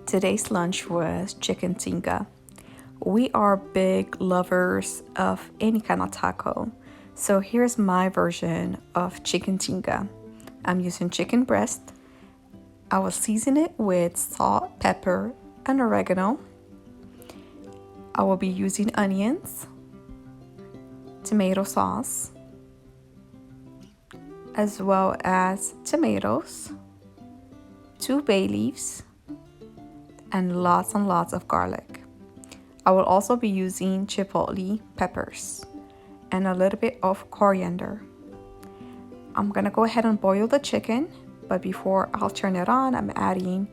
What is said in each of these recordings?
Today's lunch was chicken tinga. We are big lovers of any kind of taco. So here's my version of chicken tinga. I'm using chicken breast. I will season it with salt, pepper, and oregano. I will be using onions, tomato sauce, as well as tomatoes, 2 bay leaves, and lots of garlic. I will also be using chipotle peppers and a little bit of coriander. I'm gonna go ahead and boil the chicken, but before I'll turn it on, I'm adding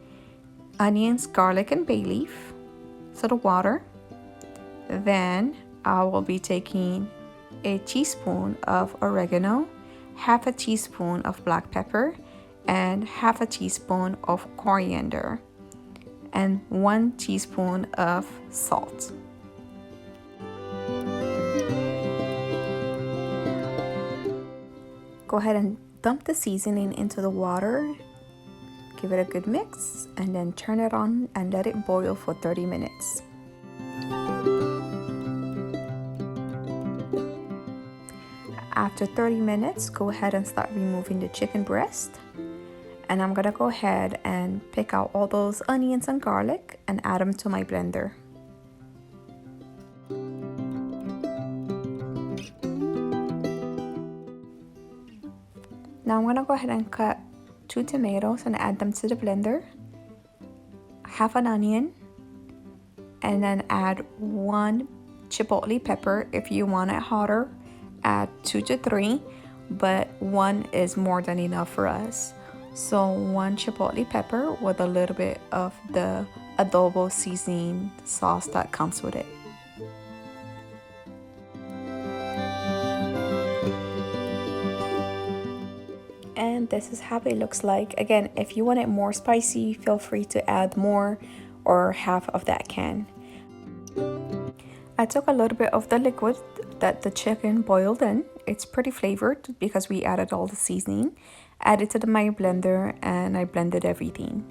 onions, garlic, and bay leaf to the water. Then I will be taking a teaspoon of oregano, half a teaspoon of black pepper, and half a teaspoon of coriander, and 1 teaspoon of salt. Go ahead and dump the seasoning into the water, give it a good mix, and then turn it on and let it boil for 30 minutes. After 30 minutes, go ahead and start removing the chicken breast. And I'm gonna go ahead and pick out all those onions and garlic and add them to my blender. Now I'm gonna go ahead and cut 2 tomatoes and add them to the blender, half an onion, and then add 1 chipotle pepper. If you want it hotter, add 2 to 3, but 1 is more than enough for us. So 1 chipotle pepper with a little bit of the adobo seasoning sauce that comes with it. And this is how it looks like. Again, if you want it more spicy, feel free to add more or half of that can. I took a little bit of the liquid that the chicken boiled in. It's pretty flavored because we added all the seasoning. Added to my blender and I blended everything.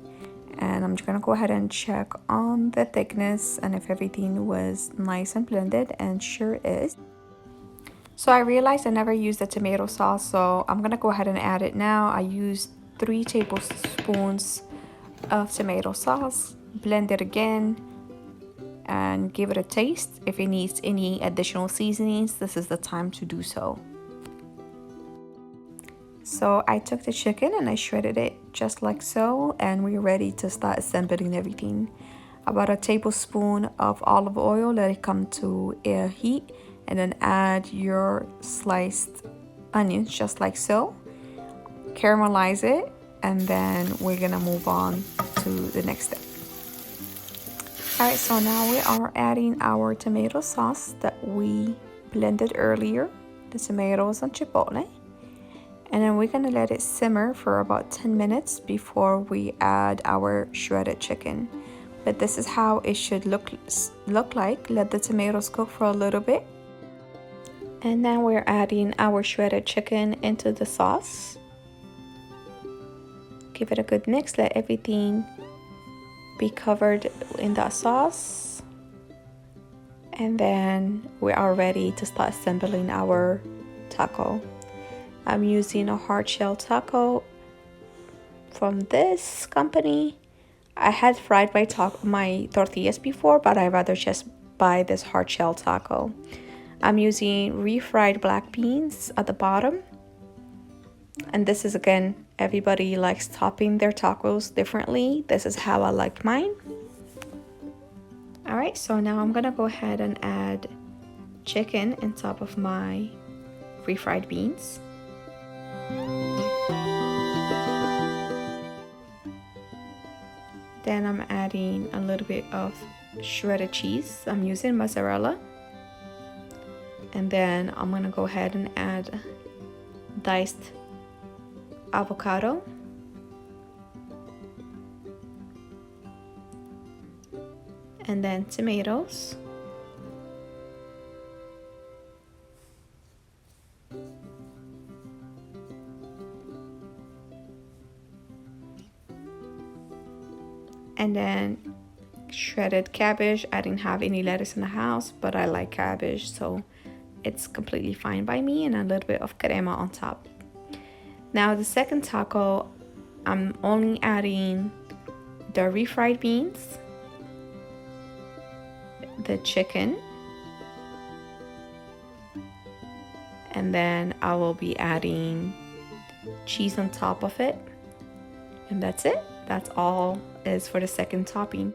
And I'm just gonna go ahead and check on the thickness and if everything was nice and blended, and sure is. So I realized I never used the tomato sauce, so I'm gonna go ahead and add it now. I used 3 tablespoons of tomato sauce, blend it again, and give it a taste. If it needs any additional seasonings, this is the time to do so. So I took the chicken and I shredded it just like so, and we're ready to start assembling everything. About a tablespoon of olive oil, let it come to a heat, and then add your sliced onions just like so. Caramelize it, and then we're gonna move on to the next step. Alright, so now we are adding our tomato sauce that we blended earlier, the tomatoes and chipotle. And then we're gonna let it simmer for about 10 minutes before we add our shredded chicken. But this is how it should look like. Let the tomatoes cook for a little bit. And now we're adding our shredded chicken into the sauce. Give it a good mix, let everything be covered in that sauce. And then we are ready to start assembling our taco. I'm using a hard shell taco from this company. I had fried my tortillas before, but I'd rather just buy this hard shell taco. I'm using refried black beans at the bottom. And this is, again, everybody likes topping their tacos differently. This is how I like mine. Alright, so now I'm gonna go ahead and add chicken on top of my refried beans. Then I'm adding a little bit of shredded cheese. I'm using mozzarella. And then I'm gonna go ahead and add diced avocado. And then tomatoes. And then shredded cabbage. I didn't have any lettuce in the house, but I like cabbage, so it's completely fine by me. And a little bit of crema on top. Now the second taco, I'm only adding the refried beans, the chicken, and then I will be adding cheese on top of it. And that's it. That's all is for the second topping.